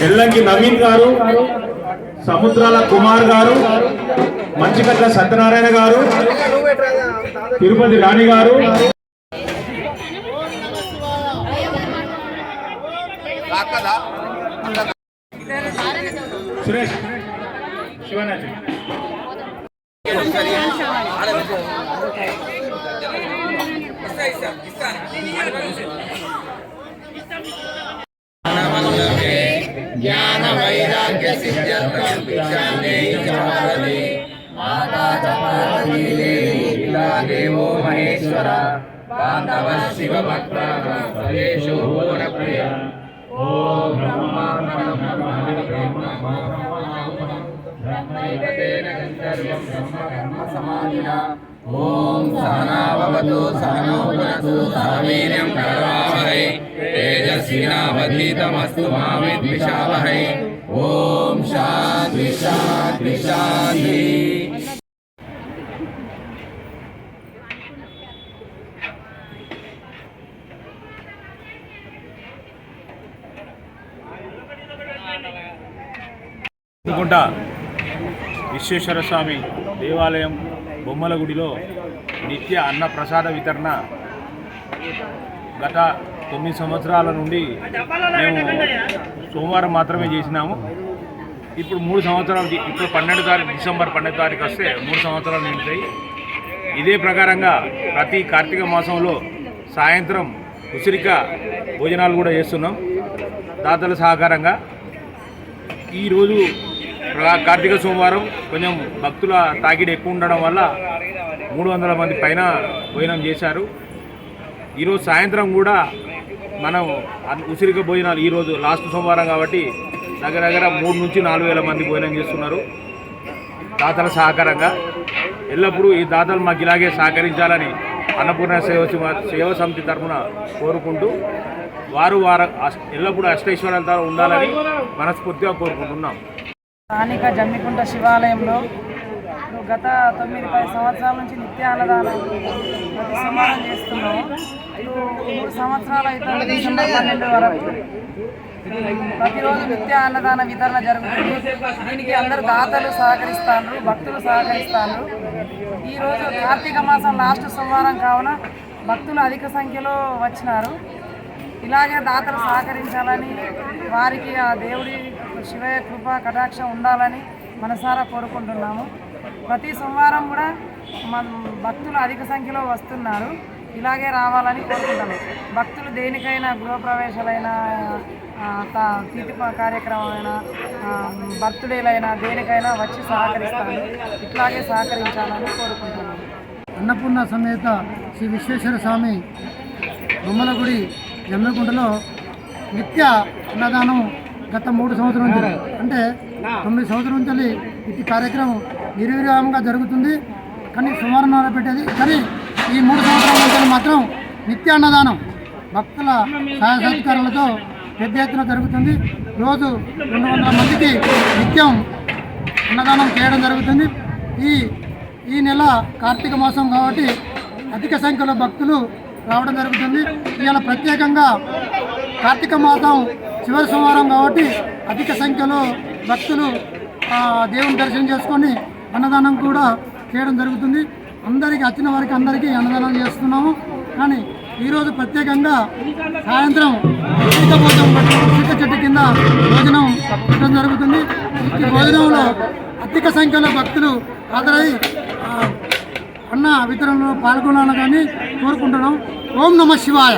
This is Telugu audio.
ఎల్లంకి నవీన్ గారు, సముద్రాల కుమార్ గారు, మంచికట్ల సత్యనారాయణ గారు, తిరుపతి రాణి గారు, సురేష్ శివనాథ్ ज्ञान वैराग्य सिद्ध्यर्थं भिक्षान्देहि माता च पार्वती देवो महेश्वर बान्धवः शिवभक्ताः सर्वेषु गुणप्रिय ओम ब्रह्मैवतेन गन्धर्वं ब्रह्मकर्म समाधिना ओम सहना भवतु सहनौ भुनक्तु सह वीर्यं करवावहै तेजस्विनावधीतमस्तु मा विद्विषावहै ओम शान्ति शान्ति शान्ति। విశ్వేశ్వర స్వామి దేవాలయం బొమ్మలగుడిలో నిత్య అన్న ప్రసాద వితరణ గత 9 సంవత్సరాల నుండి మేము సోమవారం మాత్రమే చేసినాము. ఇప్పుడు 3 సంవత్సరాలు, ఇప్పుడు 12 తారీఖు డిసెంబర్ 12 తారీఖు వస్తే 3 సంవత్సరాలు నిండుతాయి. ఇదే ప్రకారంగా ప్రతి కార్తీక మాసంలో సాయంత్రం ఉసిరిక భోజనాలు కూడా చేస్తున్నాం దాతల సహకారంగా. ఈరోజు కార్తీక సోమవారం కొంచెం భక్తుల తాకిడి ఎక్కువ ఉండడం వల్ల 300 మంది పైన భోజనం చేశారు. ఈరోజు సాయంత్రం కూడా మనం ఉసిరిక భోజనాలు, ఈరోజు లాస్ట్ సోమవారం కాబట్టి దగ్గర దగ్గర 3 నుంచి 4,000 మంది భోజనం చేస్తున్నారు దాతల సహకారంగా. ఎల్లప్పుడూ ఈ దాతలు మాకు ఇలాగే సహకరించాలని అన్నపూర్ణ సేవ సమితి తరఫున కోరుకుంటూ వారు ఎల్లప్పుడూ అష్టైశ్వర్యాలతో ఉండాలని మనస్ఫూర్తిగా కోరుకుంటున్నాం. స్థానిక జమ్మికుంట శివాలయంలో గత 9-10 సంవత్సరాల నుంచి నిత్య అన్నదానం ప్రతి సోమవారం చేస్తున్నాము. 3 సంవత్సరాలు అయితే డిసెంబర్ 12 వరకు ప్రతిరోజు నిత్య అన్నదాన వితరణ జరుగుతుంది. దీనికి అందరూ దాతలు సహకరిస్తారు, భక్తులు సహకరిస్తారు. ఈరోజు కార్తీక మాసం లాస్ట్ సోమవారం కావున భక్తులు అధిక సంఖ్యలో వచ్చినారు. ఇలాగే దాతలు సహకరించాలని, వారికి ఆ దేవుడి శివయ్య కృప కటాక్షం ఉండాలని మనసారా కోరుకుంటున్నాము. ప్రతి సోమవారం కూడా మన భక్తులు అధిక సంఖ్యలో వస్తున్నారు. ఇలాగే రావాలని కోరుకుంటున్నాము. భక్తులు దేనికైనా, గృహప్రవేశాలైనా, తీర్థ కార్యక్రమమైనా, బర్త్డేలైనా దేనికైనా వచ్చి సహకరిస్తారు. ఇట్లాగే సహకరించాలని కోరుకుంటున్నాము. అన్నపూర్ణ సమేత శ్రీ విశ్వేశ్వర స్వామి బొమ్మలగుడి జమ్మికుంటలో నిత్య అన్నదానం గత 3 సంవత్సరాల నుంచి, అంటే 9 సంవత్సరాల నుంచి ఇది కార్యక్రమం నిర్విరామంగా జరుగుతుంది. కానీ సోమవారం పెట్టేది, కానీ ఈ 3 సంవత్సరాల నుంచి మాత్రం నిత్య అన్నదానం భక్తుల సహాయ సహకారాలతో పెద్ద ఎత్తున జరుగుతుంది. రోజు 200 మందికి నిత్యం అన్నదానం చేయడం జరుగుతుంది. ఈ నెల కార్తీక మాసం కాబట్టి అధిక సంఖ్యలో భక్తులు రావడం జరుగుతుంది. ఇవాళ ప్రత్యేకంగా కార్తీక మాసం చివరి సోమవారం కాబట్టి అధిక సంఖ్యలో భక్తులు దేవుని దర్శనం చేసుకొని అన్నదానం కూడా చేయడం జరుగుతుంది. అందరికీ వచ్చిన వారికి అందరికీ అన్నదానం చేస్తున్నాము. కానీ ఈరోజు ప్రత్యేకంగా సాయంత్రం ఉసిరిక చెట్టు కింద భోజనం పెట్టడం జరుగుతుంది. ఈ భోజనంలో అధిక సంఖ్యలో భక్తులు హాజరై అన్న వితరణలో పాల్గొనాలని కోరుకుంటున్నాం. ఓం నమః శివాయ.